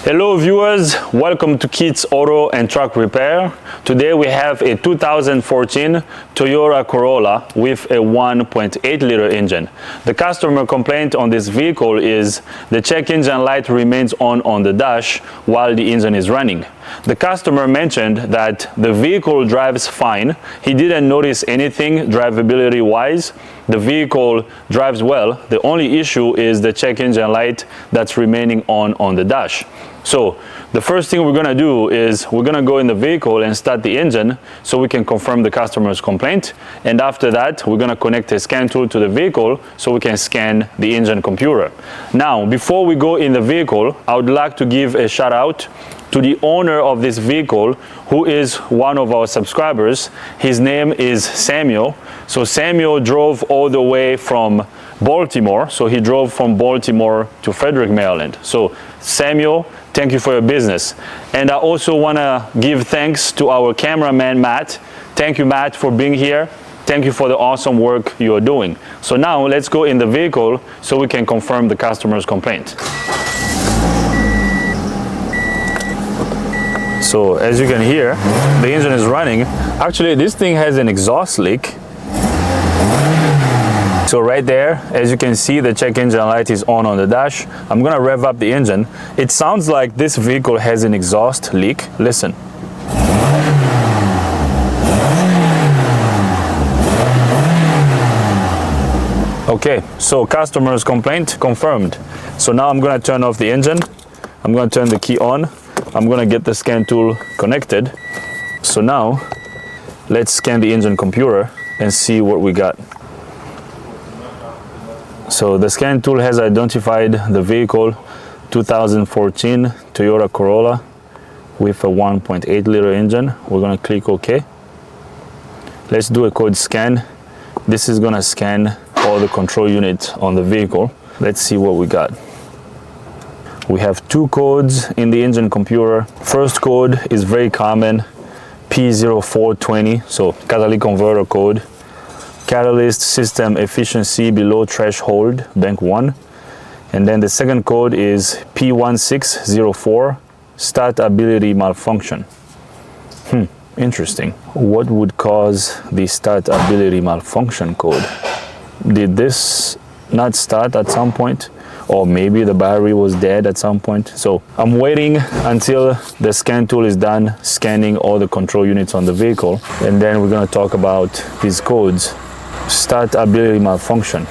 Hello viewers, welcome to Kids Auto and Truck Repair. Today we have a 2014 Toyota Corolla with a 1.8 liter engine. The customer complaint on this vehicle is the check engine light remains on the dash while the engine is running. The customer mentioned that the vehicle drives fine. He didn't notice anything drivability wise. The vehicle drives well. The only issue is the check engine light that's remaining on the dash. So the first thing we're going to do is we're going to go in the vehicle and start the engine so we can confirm the customer's complaint. And after that, we're going to connect a scan tool to the vehicle so we can scan the engine computer. Now, before we go in the vehicle, I would like to give a shout out to the owner of this vehicle, who is one of our subscribers. His name is Samuel. So Samuel drove all the way from Baltimore. So he drove from Baltimore to Frederick, Maryland. So Samuel, thank you for your business. And I also want to give thanks to our cameraman, Matt. Thank you, Matt, for being here. Thank you for the awesome work you are doing. So now let's go in the vehicle so we can confirm the customer's complaint. So as you can hear, the engine is running. Actually, this thing has an exhaust leak. So right there, as you can see, the check engine light is on the dash. I'm gonna rev up the engine. It sounds like this vehicle has an exhaust leak. Listen. Okay, so customer's complaint confirmed. So now I'm gonna turn off the engine. I'm gonna turn the key on. I'm gonna get the scan tool connected. So now let's scan the engine computer and see what we got. So the scan tool has identified the vehicle 2014 Toyota Corolla with a 1.8 liter engine. We're gonna click OK. Let's do a code scan. This is gonna scan all the control units on the vehicle. Let's see what we got. We have two codes in the engine computer. First code is very common, P0420, so catalytic converter code. Catalyst system efficiency below threshold, bank 1. And then the second code is P1604, start ability malfunction. Interesting. What would cause the start ability malfunction code? Did this not start at some point? Or maybe the battery was dead at some point. So I'm waiting until the scan tool is done scanning all the control units on the vehicle, and then we're going to talk about these codes. Start ability malfunction.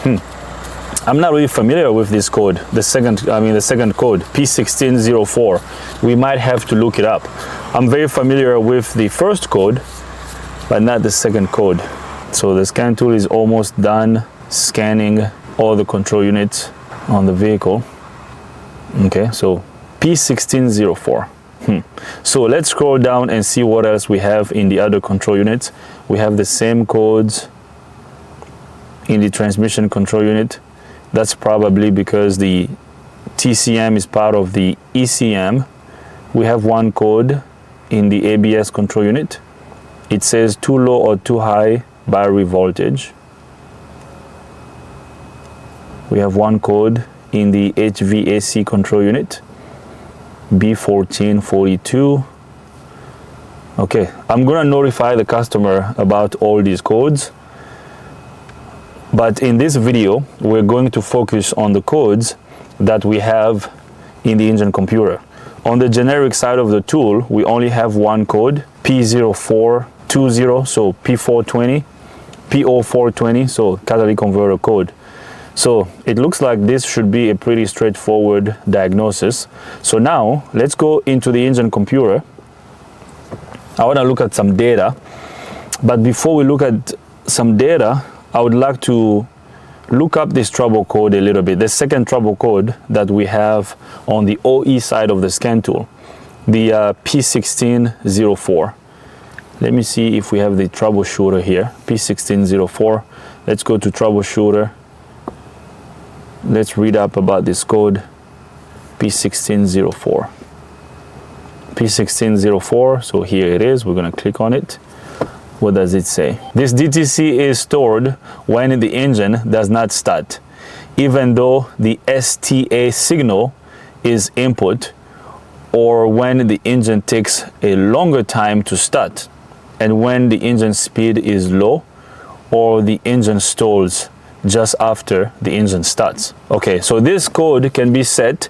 I'm not really familiar with this code. The second code, P1604. We might have to look it up. I'm very familiar with the first code, but not the second code. So the scan tool is almost done scanning all the control units on the vehicle. Okay, so P1604. So let's scroll down and see what else we have in the other control units. We have the same codes in the transmission control unit. That's probably because the TCM is part of the ECM. We have one code in the ABS control unit. It says too low or too high battery voltage. We have one code in the HVAC control unit, P1442. Okay, I'm gonna notify the customer about all these codes. But in this video, we're going to focus on the codes that we have in the engine computer. On the generic side of the tool, we only have one code, P0420, so P420, P0420, so catalytic converter code. So it looks like this should be a pretty straightforward diagnosis. So now let's go into the engine computer. I want to look at some data, but before we look at some data, I would like to look up this trouble code a little bit. The second trouble code that we have on the OE side of the scan tool, the P1604. Let me see if we have the troubleshooter here, P1604. Let's go to troubleshooter. Let's read up about this code, P1604. P1604, so here it is. We're going to click on it. What does it say? This DTC is stored when the engine does not start, even though the STA signal is input or when the engine takes a longer time to start, and when the engine speed is low, or the engine stalls just after the engine starts. Okay, so this code can be set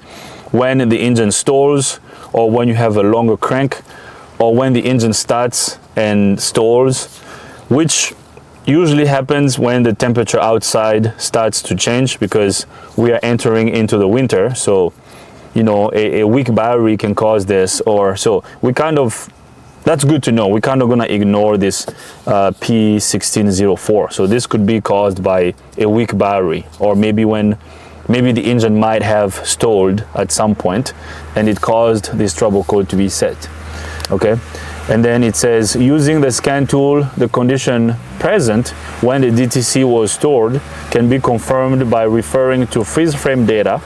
when the engine stalls, or when you have a longer crank, or when the engine starts and stalls, which usually happens when the temperature outside starts to change, because we are entering into the winter. So, you know, a weak battery can cause this, or so we kind of, that's good to know. We're kind of gonna ignore this P1604. So this could be caused by a weak battery, or maybe the engine might have stalled at some point and it caused this trouble code to be set. Okay, and then it says, using the scan tool, the condition present when the DTC was stored can be confirmed by referring to freeze frame data.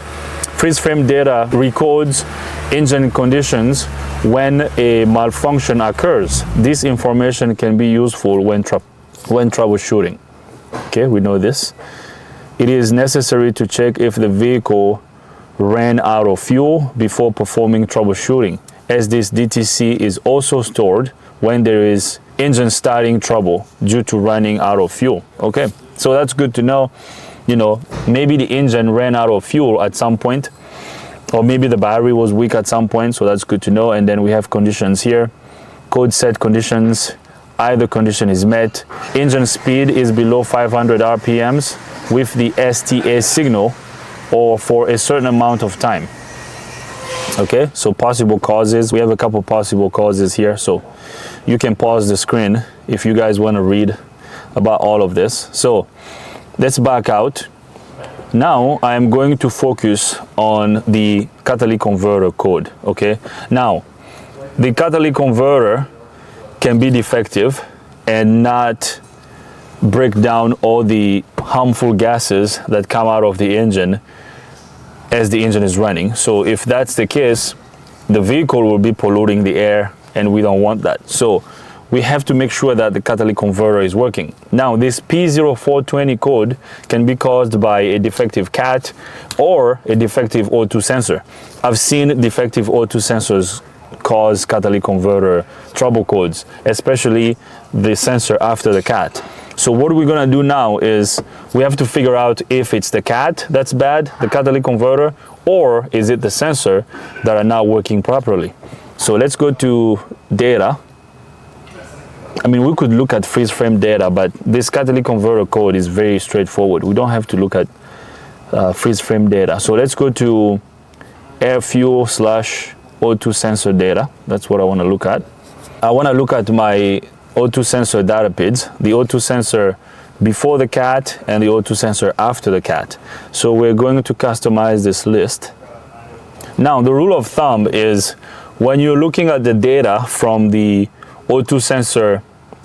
Freeze frame data records engine conditions when a malfunction occurs. This information can be useful when troubleshooting. Okay, we know this. It is necessary to check if the vehicle ran out of fuel before performing troubleshooting, as this DTC is also stored when there is engine starting trouble due to running out of fuel. Okay, so that's good to know. You know, maybe the engine ran out of fuel at some point, or maybe the battery was weak at some point, so that's good to know. And then we have conditions here, code set conditions. Either condition is met, engine speed is below 500 RPMs with the STA signal, or for a certain amount of time. Okay, so possible causes, we have a couple possible causes here, so you can pause the screen if you guys want to read about all of this. So let's back out. Now I'm going to focus on the catalytic converter code. Okay, now the catalytic converter can be defective and not break down all the harmful gases that come out of the engine as the engine is running. So if that's the case, the vehicle will be polluting the air, and we don't want that. So we have to make sure that the catalytic converter is working. Now, this P0420 code can be caused by a defective CAT or a defective O2 sensor. I've seen defective O2 sensors cause catalytic converter trouble codes, especially the sensor after the CAT. So what we're gonna do now is we have to figure out if it's the CAT that's bad, the catalytic converter, or is it the sensor that are not working properly. So let's go to data. I mean, we could look at freeze frame data, but this catalytic converter code is very straightforward. We don't have to look at freeze frame data. So let's go to air fuel / O2 sensor data. That's what I want to look at. I want to look at my O2 sensor data PIDs, the O2 sensor before the CAT and the O2 sensor after the CAT. So we're going to customize this list. Now, the rule of thumb is when you're looking at the data from the O2 sensor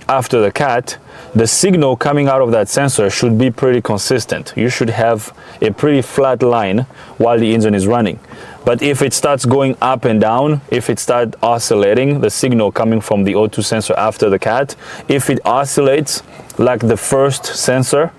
after the CAT, the signal coming out of that sensor should be pretty consistent. You should have a pretty flat line while the engine is running. But if it starts going up and down, if it starts oscillating, the signal coming from the O2 sensor after the CAT, if it oscillates like the first sensor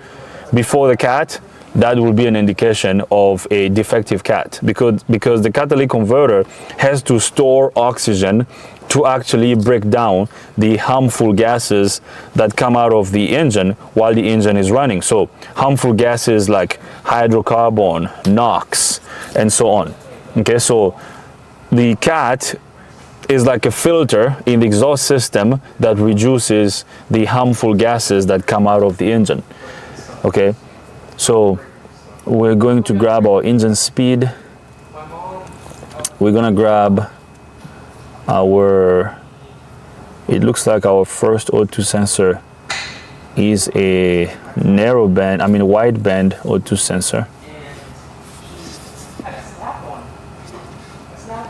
before the CAT, that will be an indication of a defective CAT, because the catalytic converter has to store oxygen to actually break down the harmful gases that come out of the engine while the engine is running. So harmful gases like hydrocarbon, NOx, and so on. Okay, so the CAT is like a filter in the exhaust system that reduces the harmful gases that come out of the engine. Okay, so we're going to grab our engine speed. We're gonna grab it looks like our first O2 sensor is a wide band O2 sensor.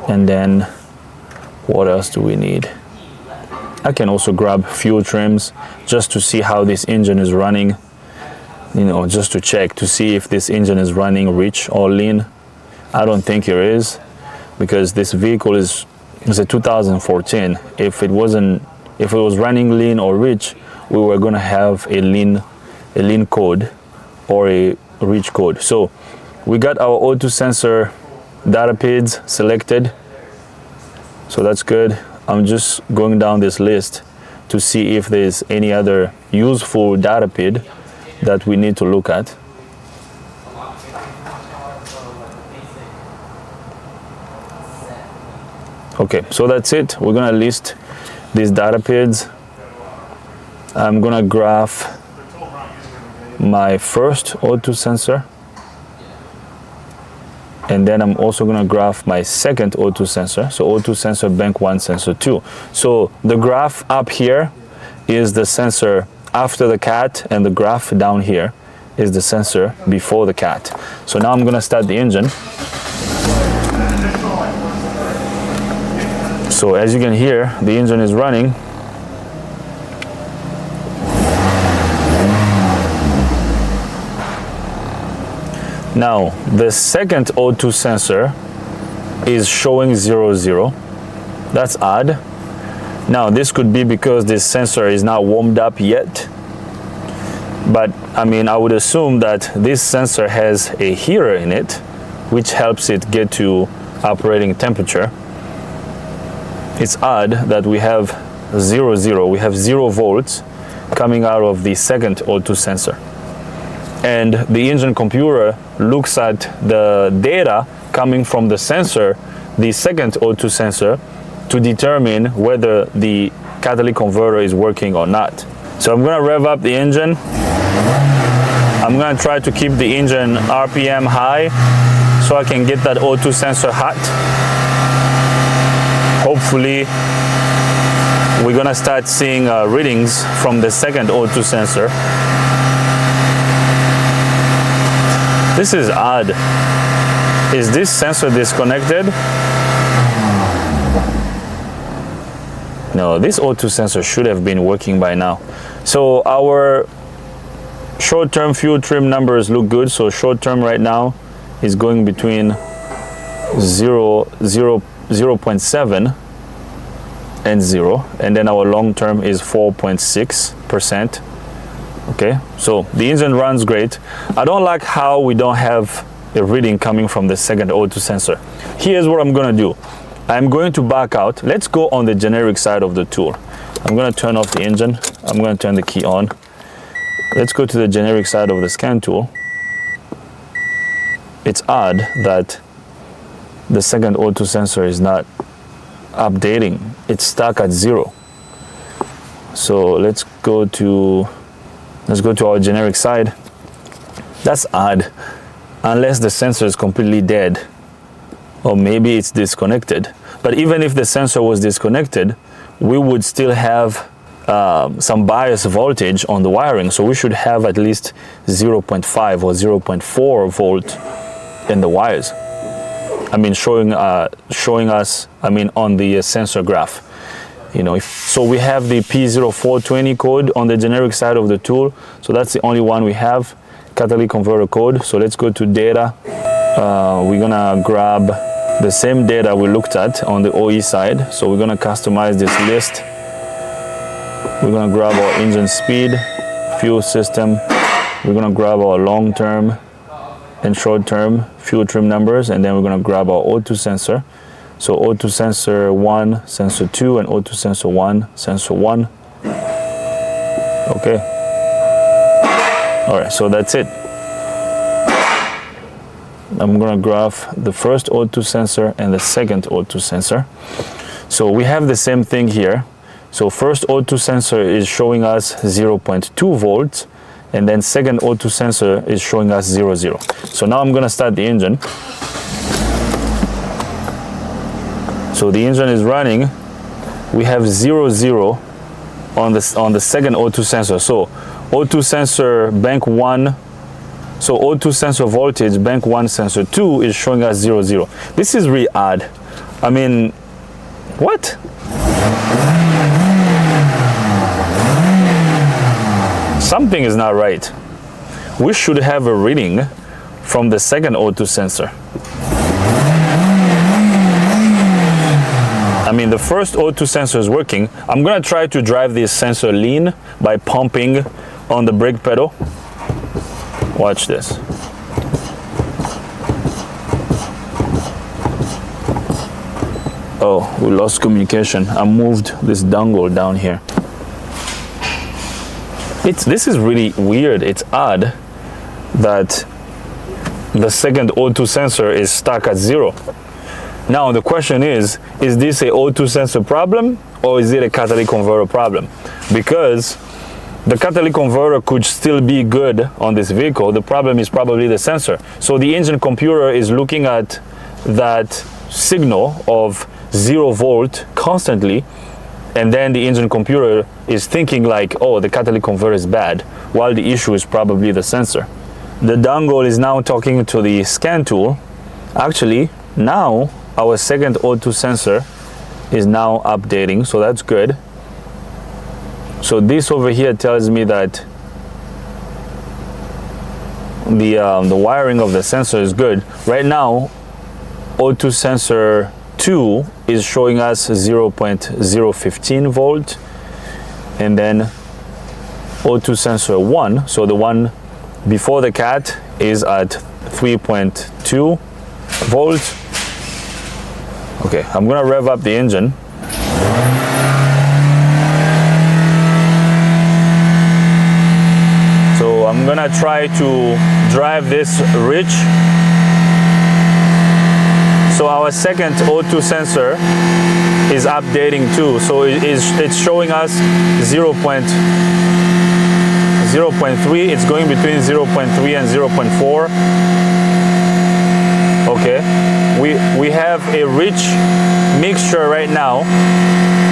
And then what else do we need? I can also grab fuel trims just to see how this engine is running, you know, just to check to see if this engine is running rich or lean. I don't think it is, because this vehicle is a 2014. If it was running lean or rich, we were going to have a lean code or a rich code. So we got our O2 sensor data PIDs selected. So that's good. I'm just going down this list to see if there's any other useful data PID that we need to look at. Okay, so that's it. We're gonna list these data PIDs. I'm gonna graph my first O2 sensor, and then I'm also gonna graph my second O2 sensor. So O2 sensor, bank 1, sensor 2. So the graph up here is the sensor after the cat, and the graph down here is the sensor before the cat. So now I'm gonna start the engine. So as you can hear, the engine is running. Now, the second O2 sensor is showing 00. That's odd. Now, this could be because this sensor is not warmed up yet. But, I mean, I would assume that this sensor has a heater in it, which helps it get to operating temperature. It's odd that we have 00. We have 0 volts coming out of the second O2 sensor. And the engine computer looks at the data coming from the sensor, the second O2 sensor, to determine whether the catalytic converter is working or not. So I'm gonna rev up the engine. I'm gonna try to keep the engine RPM high so I can get that O2 sensor hot. Hopefully, we're gonna start seeing readings from the second O2 sensor. This is odd. Is this sensor disconnected? No, this O2 sensor should have been working by now. So our short-term fuel trim numbers look good. So short-term right now is going between 0.7 and 0, and then our long-term is 4.6%. Okay, so the engine runs great. I don't like how we don't have a reading coming from the second O2 sensor. Here's what I'm gonna do. I'm going to back out. Let's go on the generic side of the tool. I'm gonna turn off the engine. I'm gonna turn the key on. Let's go to the generic side of the scan tool. It's odd that the second O2 sensor is not updating. It's stuck at 0. So let's go to our generic side. That's odd, unless the sensor is completely dead, or maybe it's disconnected. But even if the sensor was disconnected, we would still have some bias voltage on the wiring, so we should have at least 0.5 or 0.4 volt in the wires. I mean, showing us, I mean, on the sensor graph. You know, so we have the P0420 code on the generic side of the tool. So that's the only one we have, catalytic converter code. So let's go to data. We're gonna grab the same data we looked at on the OE side. So we're gonna customize this list. We're gonna grab our engine speed, fuel system. We're gonna grab our long-term and short-term fuel trim numbers, and then we're gonna grab our O2 sensor. So O2 sensor 1, sensor 2, and O2 sensor 1, sensor 1. Okay. All right, so that's it. I'm gonna graph the first O2 sensor and the second O2 sensor. So we have the same thing here. So first O2 sensor is showing us 0.2 volts, and then second O2 sensor is showing us 00. So now I'm gonna start the engine. So the engine is running. We have 00 on the second O2 sensor. So O2 sensor bank 1. So O2 sensor voltage bank 1 sensor 2 is showing us 00. This is really odd. I mean, what? Something is not right. We should have a reading from the second O2 sensor. I mean, the first O2 sensor is working. I'm gonna try to drive this sensor lean by pumping on the brake pedal. Watch this. Oh, we lost communication. I moved this dongle down here. This is really weird. It's odd that the second O2 sensor is stuck at 0. Now the question is this a O2 sensor problem or is it a catalytic converter problem? Because the catalytic converter could still be good on this vehicle. The problem is probably the sensor. So the engine computer is looking at that signal of 0 volt constantly, and then the engine computer is thinking like, oh, the catalytic converter is bad, while the issue is probably the sensor. The dongle is now talking to the scan tool. Actually, now our second O2 sensor is now updating, so that's good. So this over here tells me that the wiring of the sensor is good. Right now, O2 sensor 2 is showing us 0.015 volt, and then O2 sensor 1, so the one before the cat, is at 3.2 volts. Okay, I'm gonna rev up the engine. So I'm gonna try to drive this ridge. So our second O2 sensor is updating too. So it's showing us 0.3. It's going between 0.3 and 0.4. Okay. We have a rich mixture right now.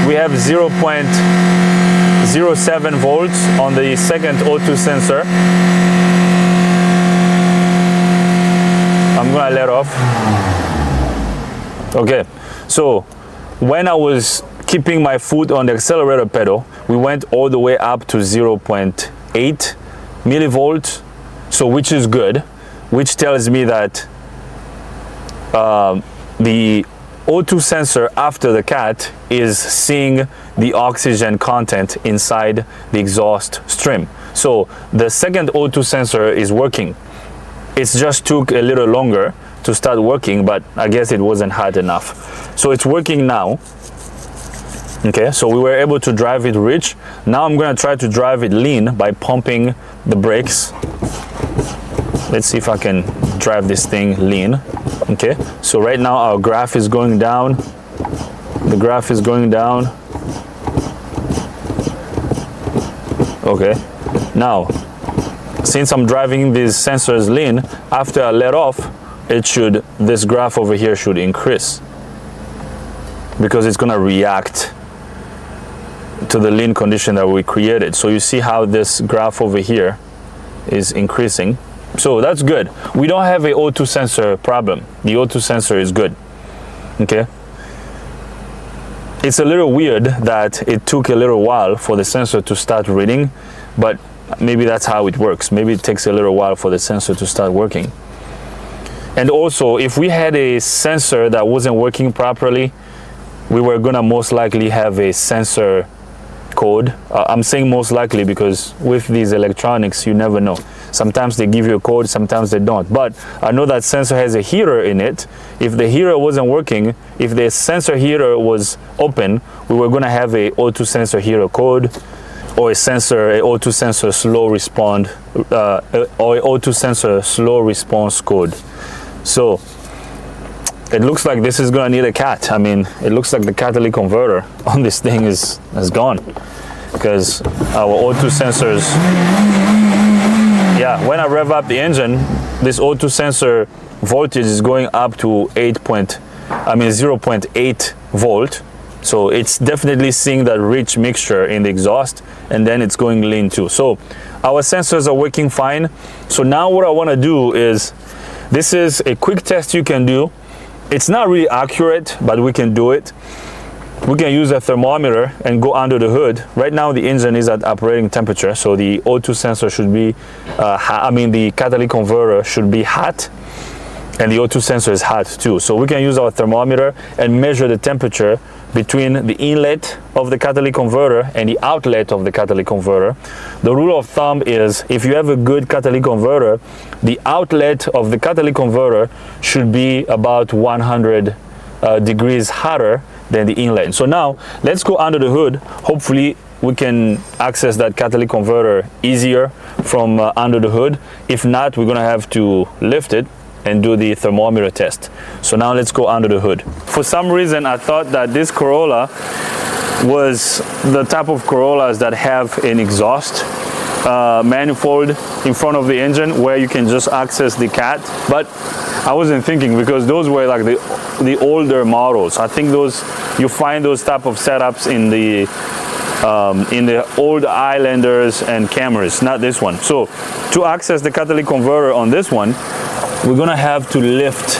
We have 0.07 volts on the second O2 sensor. I'm gonna let off. Okay, so when I was keeping my foot on the accelerator pedal, we went all the way up to 0.8 millivolts, so which is good, which tells me that the O2 sensor after the cat is seeing the oxygen content inside the exhaust stream. So the second O2 sensor is working. It just took a little longer to start working, but I guess it wasn't hot enough. So it's working now. Okay, so we were able to drive it rich. Now I'm gonna try to drive it lean by pumping the brakes. Let's see if I can drive this thing lean. Okay, so right now our graph is going down. The graph is going down. Okay, now since I'm driving these sensors lean, after I let off, this graph over here should increase, because it's gonna react to the lean condition that we created. So you see how this graph over here is increasing. So that's good. We don't have a O2 sensor problem. The O2 sensor is good. Okay. It's a little weird that it took a little while for the sensor to start reading, but maybe that's how it works. Maybe it takes a little while for the sensor to start working. And also, if we had a sensor that wasn't working properly, we were gonna most likely have a sensor code. I'm saying most likely because with these electronics, you never know. Sometimes they give you a code, sometimes they don't. But I know that sensor has a heater in it. If the heater wasn't working, if the sensor heater was open, we were gonna have a O2 sensor heater code, or a O2 sensor slow respond, or a O2 sensor slow response code. So it looks like this is gonna need a cat. I mean, it looks like the catalytic converter on this thing is gone, because our O2 sensors, yeah, when I rev up the engine, this O2 sensor voltage is going up to 0.8 volt. So it's definitely seeing that rich mixture in the exhaust, and then it's going lean too. So our sensors are working fine. So now what I wanna do is, this is a quick test you can do. It's not really accurate, but we can do it. We can use a thermometer and go under the hood. Right now the engine is at operating temperature, so the O2 sensor should be, the catalytic converter should be hot, and the O2 sensor is hot too. So we can use our thermometer and measure the temperature between the inlet of the catalytic converter and the outlet of the catalytic converter. The rule of thumb is, if you have a good catalytic converter, the outlet of the catalytic converter should be about 100 degrees hotter than the inlet. So now let's go under the hood. Hopefully we can access that catalytic converter easier from under the hood. If not, we're gonna have to lift it and do the thermometer test. So now let's go under the hood. For some reason, I thought that this Corolla was the type of Corollas that have an exhaust manifold in front of the engine where you can just access the cat, but I wasn't thinking, because those were like the older models. I think those, you find those type of setups in the old Highlanders and Camrys, not this one. So to access the catalytic converter on this one, we're gonna have to lift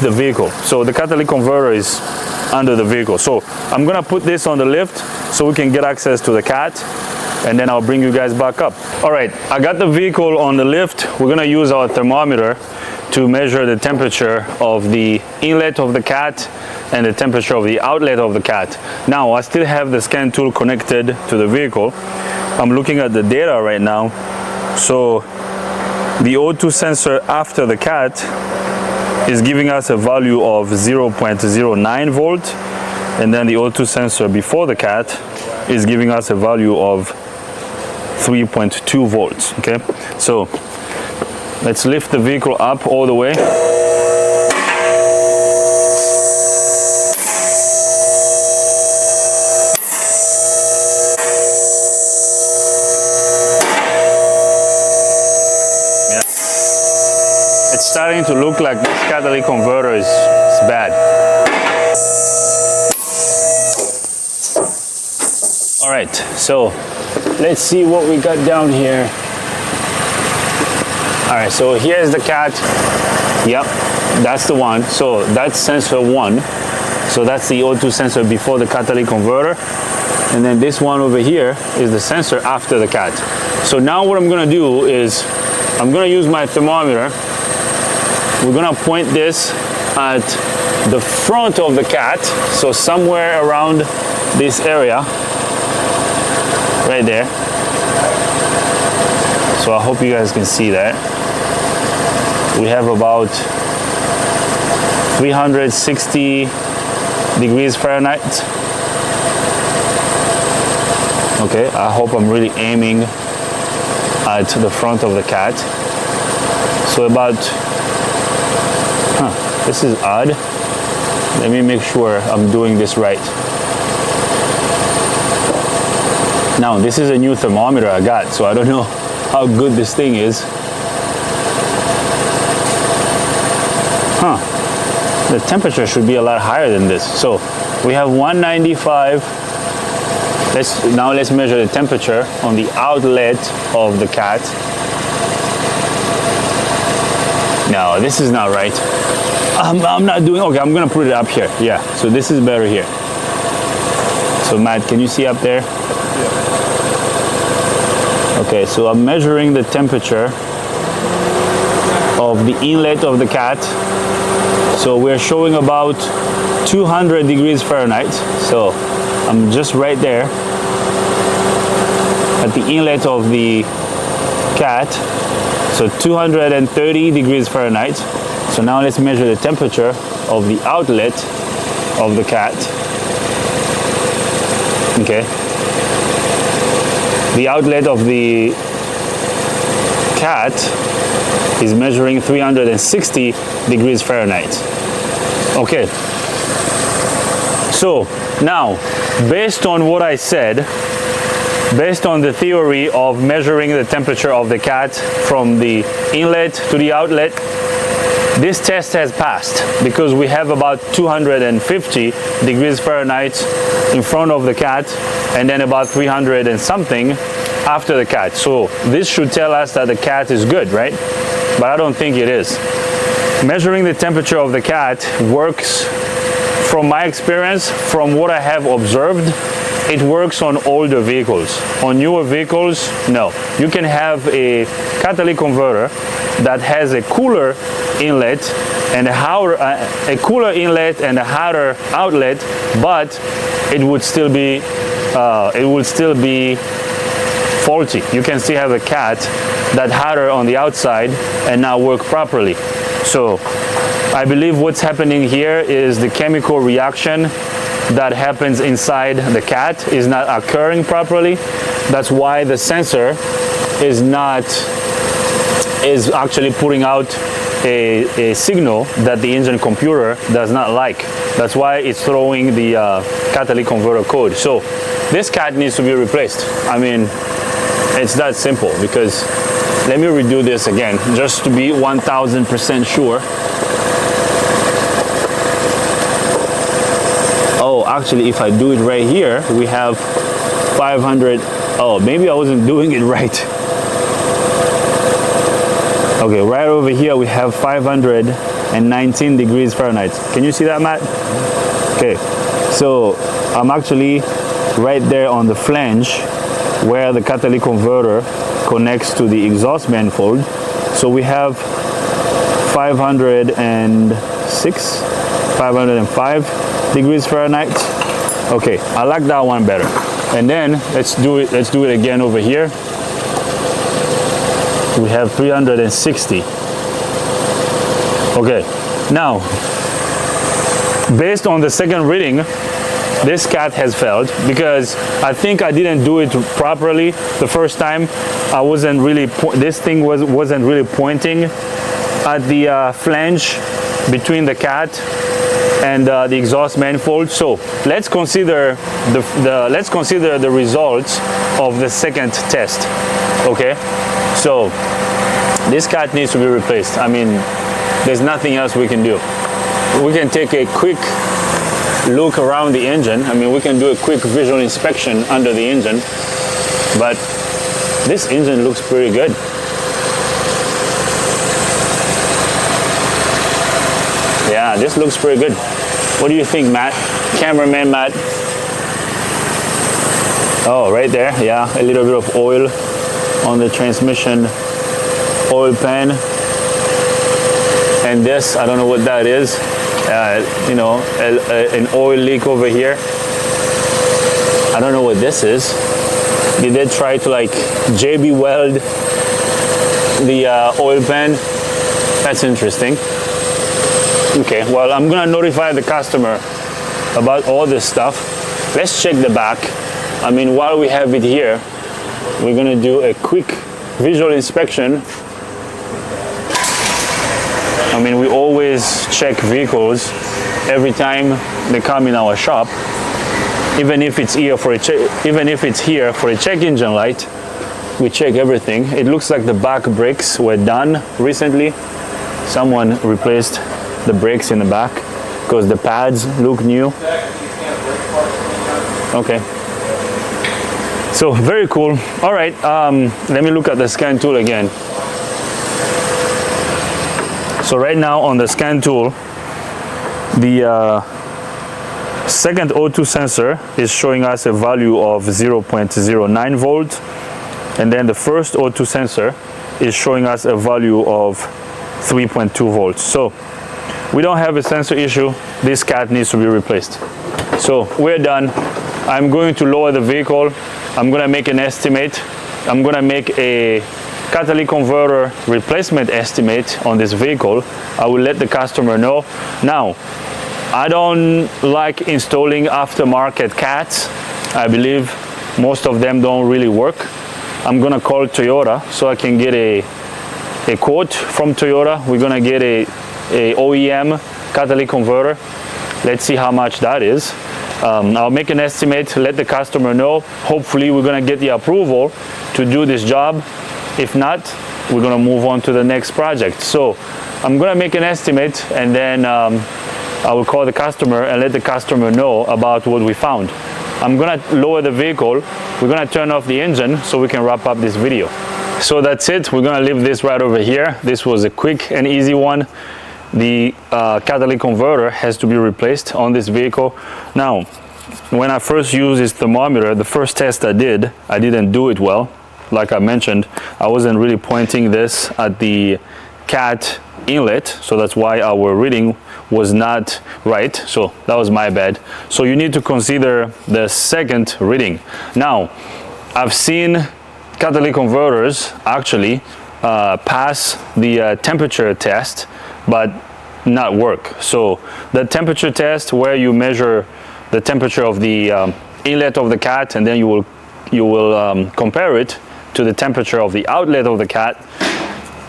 the vehicle. So the catalytic converter is under the vehicle. So I'm gonna put this on the lift so we can get access to the cat, and then I'll bring you guys back up. All right, I got the vehicle on the lift. We're gonna use our thermometer to measure the temperature of the inlet of the cat and the temperature of the outlet of the cat. Now, I still have the scan tool connected to the vehicle. I'm looking at the data right now. So the O2 sensor after the cat is giving us a value of 0.09 volt, and then the O2 sensor before the cat is giving us a value of 3.2 volts. Okay, so let's lift the vehicle up all the way. It's starting to look like this catalytic converter is bad. All right, so let's see what we got down here. All right, so here's the cat. Yep, that's the one. So that's sensor 1. So that's the O2 sensor before the catalytic converter. And then this one over here is the sensor after the cat. So now what I'm gonna do is I'm gonna use my thermometer. We're gonna point this at the front of the cat, so somewhere around this area, right there. So I hope you guys can see that. We have about 360 degrees Fahrenheit. Okay, I hope I'm really aiming at the front of the cat. So about, this is odd. Let me make sure I'm doing this right. Now, this is a new thermometer I got, so I don't know how good this thing is. The temperature should be a lot higher than this. So we have 195. Let's measure the temperature on the outlet of the cat. No, this is not right. I'm not doing, okay, I'm gonna put it up here. Yeah, so this is better here. So Matt, can you see up there? Yeah. Okay, so I'm measuring the temperature of the inlet of the cat. So we're showing about 200 degrees Fahrenheit. So I'm just right there at the inlet of the cat. So 230 degrees Fahrenheit. So now let's measure the temperature of the outlet of the cat. Okay. The outlet of the cat is measuring 360 degrees Fahrenheit. Okay. So now, based on what I said, based on the theory of measuring the temperature of the cat from the inlet to the outlet, this test has passed because we have about 250 degrees Fahrenheit in front of the cat and then about 300 and something after the cat. So this should tell us that the cat is good, right? But I don't think it is. Measuring the temperature of the cat works, from my experience, from what I have observed, it works on older vehicles. On newer vehicles, no. You can have a catalytic converter that has a cooler inlet and a cooler inlet and a hotter outlet, but it would still be faulty. You can still have a cat that's hotter on the outside and not work properly. So I believe what's happening here is the chemical reaction that happens inside the cat is not occurring properly. That's why the sensor is actually putting out a signal that the engine computer does not like. That's why it's throwing the catalytic converter code. So this cat needs to be replaced. I mean, it's that simple, because let me redo this again just to be 1000% sure. Oh, actually, if I do it right here, we have 500. Oh, maybe I wasn't doing it right. Okay, right over here we have 519 degrees Fahrenheit. Can you see that, Matt? Okay, so I'm actually right there on the flange where the catalytic converter connects to the exhaust manifold. So we have 506, 505 degrees Fahrenheit. Okay, I like that one better. And then let's do it again over here. We have 360. Okay, now based on the second reading, this cat has failed because I think I didn't do it properly the first time. I wasn't really this thing wasn't really pointing at the flange between the cat and the exhaust manifold. So let's consider the results of the second test. Okay, so this cat needs to be replaced. I mean, there's nothing else we can do. We can take a quick look around the engine. I mean, we can do a quick visual inspection under the engine, but this engine looks pretty good. Yeah, this looks pretty good. What do you think, Matt? Cameraman Matt? Oh, right there, yeah, a little bit of oil on the transmission oil pan. And this, I don't know what that is. You know, an oil leak over here. I don't know what this is. Did they try to like JB weld the oil pan? That's interesting. Okay, well, I'm gonna notify the customer about all this stuff. Let's check the back. I mean, while we have it here, we're gonna do a quick visual inspection. I mean, we always check vehicles every time they come in our shop, even if it's here for a check engine light. We check everything. It looks like the back brakes were done recently. Someone replaced the brakes in the back because the pads look new. Okay, so very cool. All right, let me look at the scan tool again. So right now on the scan tool, the second O2 sensor is showing us a value of 0.09 volt, and then the first O2 sensor is showing us a value of 3.2 volts. So we don't have a sensor issue. This cat needs to be replaced. So we're done. I'm going to lower the vehicle. I'm going to make an estimate. I'm going to make a catalytic converter replacement estimate on this vehicle. I will let the customer know. Now, I don't like installing aftermarket cats. I believe most of them don't really work. I'm going to call Toyota so I can get a quote from Toyota. We're going to get a OEM catalytic converter. Let's see how much that is. I'll make an estimate, let the customer know. Hopefully we're going to get the approval to do this job. If not, we're going to move on to the next project. So I'm going to make an estimate, and then I will call the customer and let the customer know about what we found. I'm going to lower the vehicle. We're going to turn off the engine so we can wrap up this video. So that's it. We're going to leave this right over here. This was a quick and easy one. The catalytic converter has to be replaced on this vehicle. Now, when I first used this thermometer, the first test I didn't do it well. Like I mentioned, I wasn't really pointing this at the cat inlet, so that's why our reading was not right. So that was my bad. So you need to consider the second reading. Now, I've seen catalytic converters actually pass the temperature test, but not work. So the temperature test, where you measure the temperature of the inlet of the cat, and then you will compare it to the temperature of the outlet of the cat,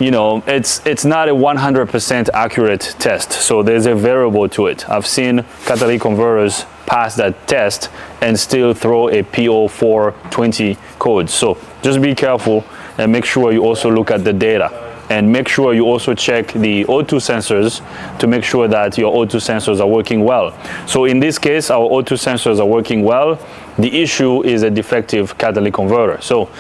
you know, it's not a 100% accurate test. So there's a variable to it. I've seen catalytic converters pass that test and still throw a P0420 code. So just be careful and make sure you also look at the data, and make sure you also check the O2 sensors to make sure that your O2 sensors are working well. So in this case, our O2 sensors are working well. The issue is a defective catalytic converter. So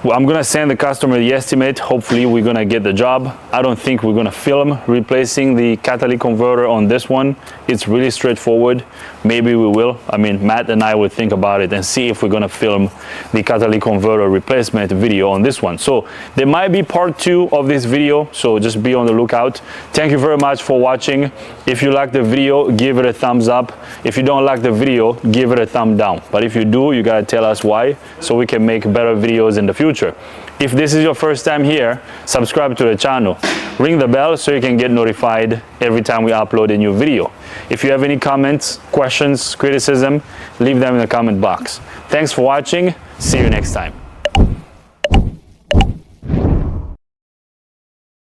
I'm gonna send the customer the estimate. Hopefully we're gonna get the job. I don't think we're gonna film replacing the catalytic converter on this one. It's really straightforward. Maybe we will. I mean, Matt and I will think about it and see if we're gonna film the catalytic converter replacement video on this one. So there might be part 2 of this video, so just be on the lookout. Thank you very much for watching. If you like the video, give it a thumbs up. If you don't like the video, give it a thumb down. But if you do, you gotta tell us why, so we can make better videos in the future. If this is your first time here, subscribe to the channel. Ring the bell so you can get notified every time we upload a new video. If you have any comments, questions, criticism, leave them in the comment box. Thanks for watching. See you next time.